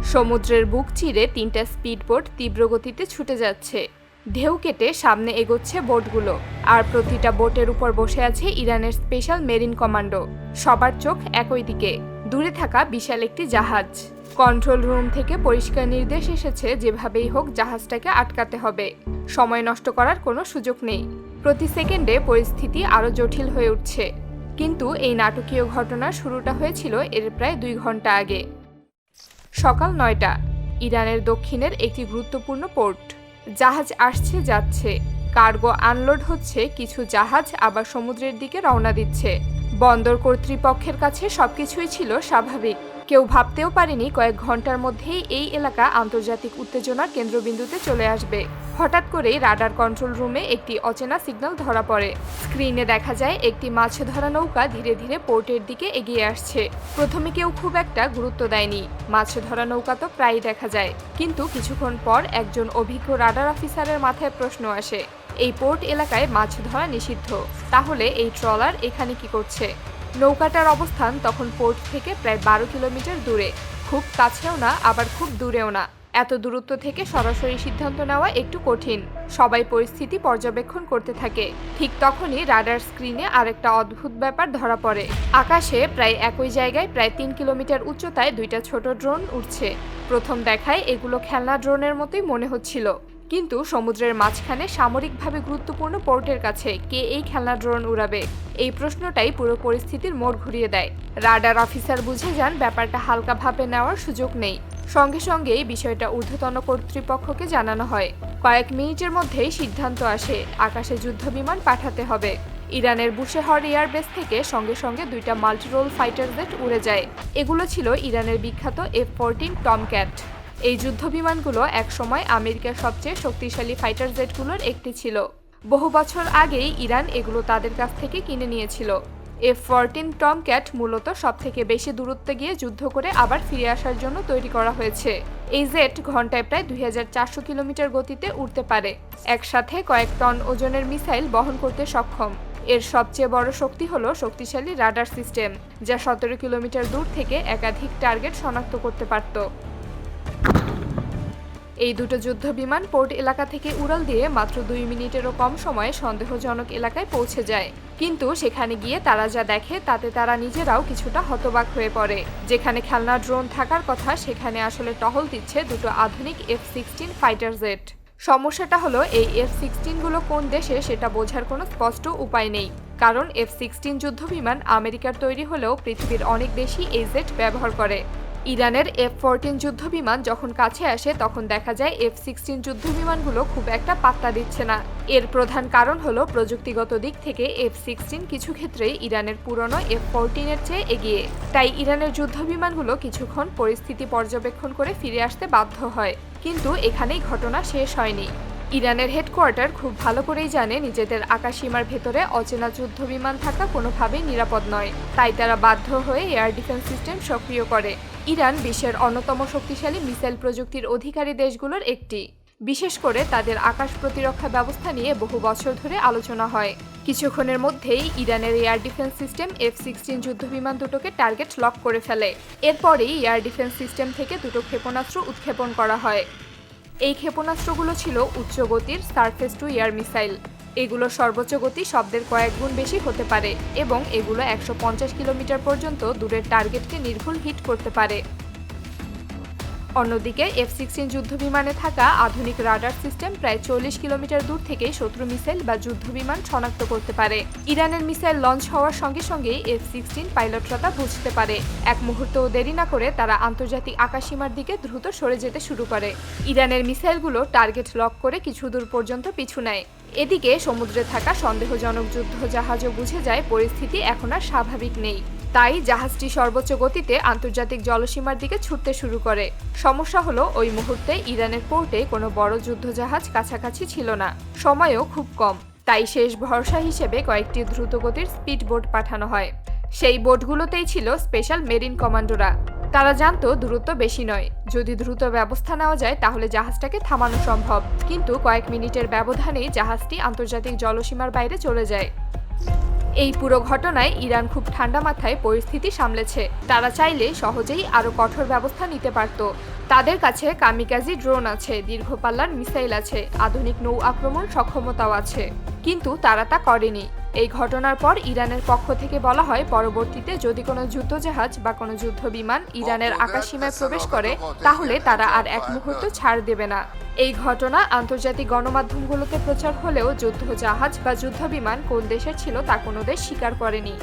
সমুদ্রের বুক চিরে ৩টা স্পিডবোট তীব্র গতিতে ছুটে যাচ্ছে। ঢেউ কেটে সামনে এগোচ্ছে বোটগুলো, আর প্রতিটা বোটের উপর বসে আছে ইরানের স্পেশাল মেরিন কমান্ডো। সবার চোখ একই দিকে, দূরে থাকা বিশাল একটি জাহাজ। কন্ট্রোল রুম থেকে পরিষ্কার নির্দেশ এসেছে যেভাবেই হোক জাহাজটাকে আটকাতে হবে। সময় নষ্ট করার কোনো সুযোগ নেই। প্রতি সেকেন্ডে পরিস্থিতি আরও জটিল হয়ে উঠছে। কিন্তু এই নাটকীয় ঘটনার শুরুটা হয়েছিল এর প্রায় 2 ঘন্টা আগে। সকাল 9টা, ইরানের দক্ষিণের একটি গুরুত্বপূর্ণ পোর্ট। জাহাজ আসছে যাচ্ছে, কার্গো আনলোড হচ্ছে, কিছু জাহাজ আবার সমুদ্রের দিকে রওনা দিচ্ছে। বন্দর কর্তৃপক্ষের কাছে সবকিছুই ছিল স্বাভাবিক। কেউ ভাবতেও পারেনি কয়েক ঘন্টার মধ্যেই এই এলাকা আন্তর্জাতিক উত্তেজনার কেন্দ্রবিন্দুতে চলে আসবে। হঠাৎ করেই রাডার কন্ট্রোল রুমে একটি অচেনা সিগন্যাল ধরা পড়ে। স্ক্রিনে দেখা যায় একটি মাছ ধরা নৌকা ধীরে ধীরে পোর্টের দিকে এগিয়ে আসছে। প্রথমে কেউ খুব একটা গুরুত্ব দেয়নি, মাছ ধরা নৌকা তো প্রায়ই দেখা যায়। কিন্তু কিছুক্ষণ পর একজন অভিজ্ঞ রাডার অফিসারের মাথায় প্রশ্ন আসে, এই পোর্ট এলাকায় মাছ ধরা নিষিদ্ধ, তাহলে এই ট্রলার এখানে কি করছে? নৌকাটার অবস্থান তখন পোর্ট থেকে প্রায় 12 কিলোমিটার দূরে, খুব কাছেও না আবার খুব দূরেও না। এত দূরত্ব থেকে সরাসরি সিদ্ধান্ত নেওয়া একটু কঠিন। সবাই পরিস্থিতি পর্যবেক্ষণ করতে থাকে। ঠিক তখনই রাডার স্ক্রিনে আরেকটা অদ্ভুত ব্যাপার ধরা পড়ে। আকাশে প্রায় একই জায়গায় প্রায় 3 কিলোমিটার উচ্চতায় 2টা ছোট ড্রোন উঠছে। প্রথম দেখায় এগুলো খেলনা ড্রোনের মতোই মনে হচ্ছিল, কিন্তু সমুদ্রের মাঝখানে সামরিকভাবে গুরুত্বপূর্ণ পোর্টের কাছে কে এই খেলনা ড্রোন উড়াবে? এই প্রশ্নটাই পুরো পরিস্থিতির মোড় ঘুরিয়ে দেয়। রাডার অফিসার বুঝে যান ব্যাপারটা হালকাভাবে নেওয়ার সুযোগ নেই। সঙ্গে সঙ্গেই বিষয়টা ঊর্ধ্বতন কর্তৃপক্ষকে জানানো হয়। কয়েক মিনিটের মধ্যেই সিদ্ধান্ত আসে, আকাশে যুদ্ধবিমান পাঠাতে হবে। ইরানের বুশেহর এয়ারবেস থেকে সঙ্গে সঙ্গে 2টা মাল্টিরোল ফাইটার জেট উড়ে যায়। এগুলো ছিল ইরানের বিখ্যাত F-14 টমক্যাট। এই যুদ্ধবিমানগুলো একসময় আমেরিকার সবচেয়ে শক্তিশালী ফাইটার জেটগুলোর একটি ছিল। বহু বছর আগেই ইরান এগুলো তাদের কাছ থেকে কিনে নিয়েছিল। F-14 টমক্যাট মূলত সবথেকে বেশি দূরত্বে গিয়ে যুদ্ধ করে আবার ফিরে আসার জন্য তৈরি করা হয়েছে। এই জেট ঘন্টায় প্রায় 2400 কিলোমিটার গতিতে উড়তে পারে। একসাথে কয়েক টন ওজনের মিসাইল বহন করতে সক্ষম। এর সবচেয়ে বড় শক্তি হলো শক্তিশালী রাডার সিস্টেম, যা 17 কিলোমিটার দূর থেকে একাধিক টার্গেট শনাক্ত করতে পারত। এই দুটো যুদ্ধবিমান পোর্ট এলাকা থেকে উড়াল দিয়ে মাত্র 2 মিনিটেরও কম সময়ে সন্দেহজনক এলাকায় পৌঁছে যায়। কিন্তু সেখানে গিয়ে তারা যা দেখে তাতে তারা নিজেরাও কিছুটা হতবাক হয়ে পড়ে। যেখানে খেলনা ড্রোন থাকার কথা সেখানে আসলে টহল দিচ্ছে 2টো আধুনিক F-16 ফাইটার জেট। সমস্যাটা হলো এই F-16 গুলো কোন দেশে সেটা বোঝার কোনো স্পষ্ট উপায় নেই। কারণ F-16 যুদ্ধবিমান আমেরিকার তৈরি হলেও পৃথিবীর অনেক দেশই এই জেট ব্যবহার করে। ইরানের F-14 যুদ্ধবিমান যখন কাছে আসে তখন দেখা যায় F-16 যুদ্ধবিমানগুলো খুব একটা পাত্তা দিচ্ছে না। এর প্রধান কারণ হলো প্রযুক্তিগত দিক থেকে F-16 কিছু ক্ষেত্রেই ইরানের পুরনো F-14 এর চেয়ে এগিয়ে। তাই ইরানের যুদ্ধবিমানগুলো কিছুক্ষণ পরিস্থিতি পর্যবেক্ষণ করে ফিরে আসতে বাধ্য হয়। কিন্তু এখানেই ঘটনা শেষ হয়নি। ইরানের হেডকোয়ার্টার খুব ভালো করেই জানে নিজেদের আকাশসীমার ভেতরে অচেনা যুদ্ধবিমান থাকা কোনোভাবেই নিরাপদ নয়। তাই তারা বাধ্য হয়ে এয়ার ডিফেন্স সিস্টেম সক্রিয় করে। ইরান বিশ্বের অন্যতম শক্তিশালী মিসাইল প্রযুক্তির অধিকারী দেশগুলোর একটি। বিশেষ করে তাদের আকাশ প্রতিরক্ষা ব্যবস্থা নিয়ে বহু বছর ধরে আলোচনা হয়। কিছুক্ষণের মধ্যেই ইরানের এয়ার ডিফেন্স সিস্টেম F-16 যুদ্ধবিমান দুটোকে টার্গেট লক করে ফেলে। এরপরেই এয়ার ডিফেন্স সিস্টেম থেকে 2টো ক্ষেপণাস্ত্র উৎক্ষেপণ করা হয়। এই ক্ষেপণাস্ত্রগুলো ছিল উচ্চ গতির সারফেস টু এয়ার মিসাইল। এগুলো সর্বোচ্চ গতি শব্দের কয়েক গুণ বেশি হতে পারে এবং এগুলো 150 কিলোমিটার পর্যন্ত দূরের টার্গেটকে নির্ভুল হিট করতে পারে। অন্যদিকে F-16 যুদ্ধবিমানে থাকা আধুনিক রাডার সিস্টেম প্রায় 40 কিলোমিটার দূর থেকেই শত্রু মিসাইল বা যুদ্ধবিমান শনাক্ত করতে পারে। ইরানের মিসাইল লঞ্চ হওয়ার সঙ্গে সঙ্গেই F-16 পাইলটরা তা বুঝতে পারে। এক মুহূর্তও দেরি না করে তারা আন্তর্জাতিক আকাশসীমার দিকে দ্রুত সরে যেতে শুরু করে। ইরানের মিসাইলগুলো টার্গেট লক করে কিছু দূর পর্যন্ত পিছু নেয়। এদিকে সমুদ্রে থাকা সন্দেহজনক যুদ্ধ জাহাজও বুঝে যায় পরিস্থিতি এখন আর স্বাভাবিক নেই। তাই জাহাজটি সর্বোচ্চ গতিতে আন্তর্জাতিক জলসীমার দিকে ছুটতে শুরু করে। সমস্যা হলো ওই মুহূর্তে ইরানের পোর্টে কোনো বড় যুদ্ধজাহাজ কাছাকাছি ছিল না, সময়ও খুব কম। তাই শেষ ভরসা হিসেবে কয়েকটি দ্রুতগতির স্পিড বোট পাঠানো হয়। সেই বোটগুলোতেই ছিল স্পেশাল মেরিন কমান্ডোরা। তারা জানতো দূরত্ব বেশি নয়, যদি দ্রুত ব্যবস্থা নেওয়া যায় তাহলে জাহাজটাকে থামানো সম্ভব। কিন্তু কয়েক মিনিটের ব্যবধানেই জাহাজটি আন্তর্জাতিক জলসীমার বাইরে চলে যায়। এই পুরো ঘটনায় ইরান খুব ঠান্ডা মাথায় পরিস্থিতি সামলেছে। তারা চাইলে সহজেই আরও কঠোর ব্যবস্থা নিতে পারত। তাদের কাছে কামিকাজি ড্রোন আছে, দীর্ঘপাল্লার মিসাইল আছে, আধুনিক নৌ আক্রমণ সক্ষমতাও আছে, কিন্তু তারা তা করেনি। এই ঘটনার পর ইরানের পক্ষ থেকে বলা হয়, পরবর্তীতে যদি কোনো যুদ্ধজাহাজ বা কোনো যুদ্ধ বিমান ইরানের আকাশসীমায় প্রবেশ করে, তাহলে তারা আর এক মুহূর্ত ছাড় দেবে না। এই ঘটনা আন্তর্জাতিক গণমাধ্যমগুলোতে প্রচার হলেও যুদ্ধজাহাজ বা যুদ্ধবিমান কোন দেশের ছিল তা কোনো দেশ স্বীকার করেনি।